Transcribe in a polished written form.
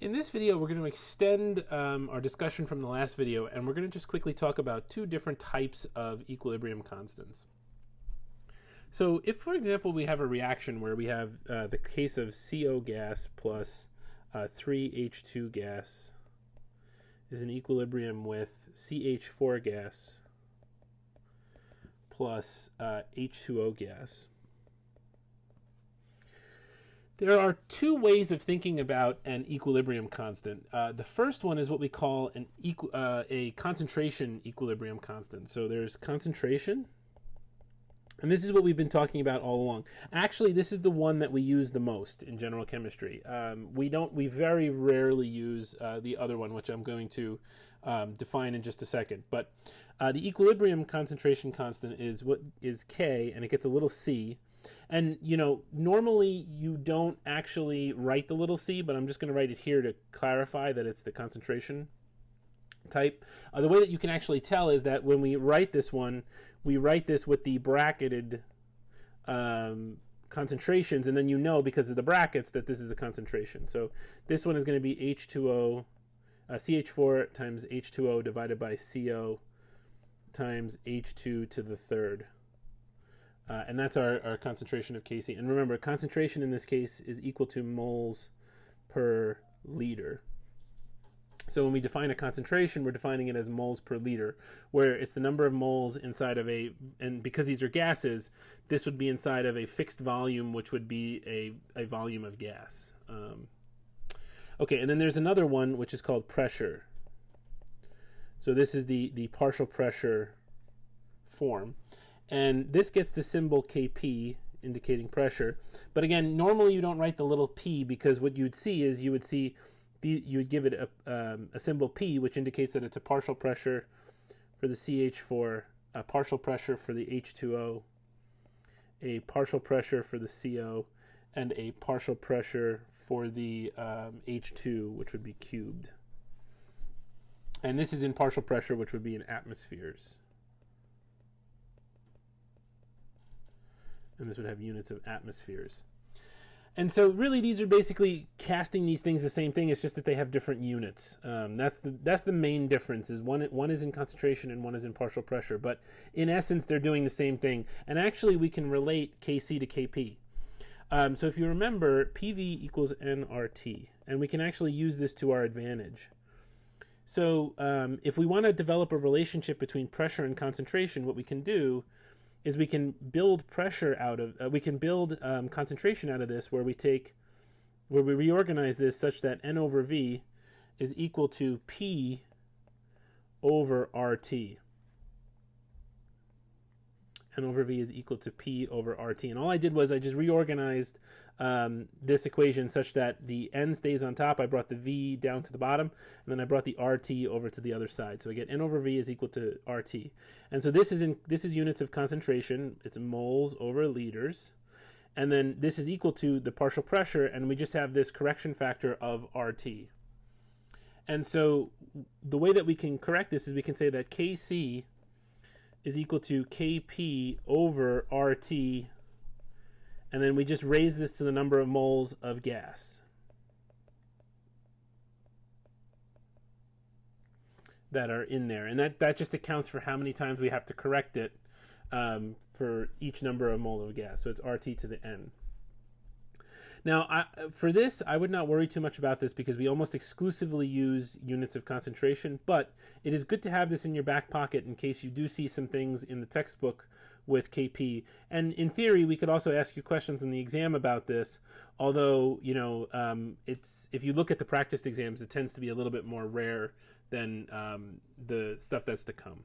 In this video, we're going to extend our discussion from the last video, and we're going to just quickly talk about two different types of equilibrium constants. So if, for example, we have a reaction where we have the case of CO gas plus 3H2 gas is in equilibrium with CH4 gas plus H2O gas. There are two ways of thinking about an equilibrium constant. The first one is what we call a concentration equilibrium constant. So there's concentration, and this is what we've been talking about all along. Actually, this is the one that we use the most in general chemistry. We very rarely use the other one, which I'm going to define in just a second. But the equilibrium concentration constant is K, and it gets a little c. And, normally you don't actually write the little c, but I'm just going to write it here to clarify that it's the concentration type. The way that you can actually tell is that when we write this one, we write this with the bracketed concentrations, and then because of the brackets that this is a concentration. So this one is going to be H2O, CH4 times H2O divided by CO times H2 to the third. And that's our concentration of Kc. And remember, concentration in this case is equal to moles per liter. So when we define a concentration, we're defining it as moles per liter, where it's the number of moles inside of and because these are gases, this would be inside of a fixed volume, which would be a volume of gas. Okay, and then there's another one, which is called pressure. So this is the partial pressure form. And this gets the symbol Kp, indicating pressure. But again, normally you don't write the little p, because what you'd see is you would give it a symbol P, which indicates that it's a partial pressure for the CH4, a partial pressure for the H2O, a partial pressure for the CO, and a partial pressure for the H2, which would be cubed. And this is in partial pressure, which would be in atmospheres. And this would have units of atmospheres. And so really these are basically casting these things the same thing. It's just that they have different units. That's the main difference, is one is in concentration and one is in partial pressure. But in essence, they're doing the same thing. And actually we can relate Kc to Kp. So if you remember, PV equals nRT. And we can actually use this to our advantage. So if we want to develop a relationship between pressure and concentration, what we can do is we can build pressure out of, we can build concentration out of this, where we reorganize this such that N over V is equal to P over RT. N over V is equal to P over RT. And all I did was I just reorganized this equation such that the N stays on top. I brought the V down to the bottom, and then I brought the RT over to the other side. So I get N over V is equal to RT. And so this is units of concentration. It's moles over liters. And then this is equal to the partial pressure, and we just have this correction factor of RT. And so the way that we can correct this is we can say that Kc is equal to Kp over RT, and then we just raise this to the number of moles of gas that are in there. And that just accounts for how many times we have to correct it for each number of mole of gas. So it's RT to the N. Now, for this, I would not worry too much about this, because we almost exclusively use units of concentration, but it is good to have this in your back pocket in case you do see some things in the textbook with Kp. And in theory, we could also ask you questions in the exam about this, although, if you look at the practice exams, it tends to be a little bit more rare than the stuff that's to come.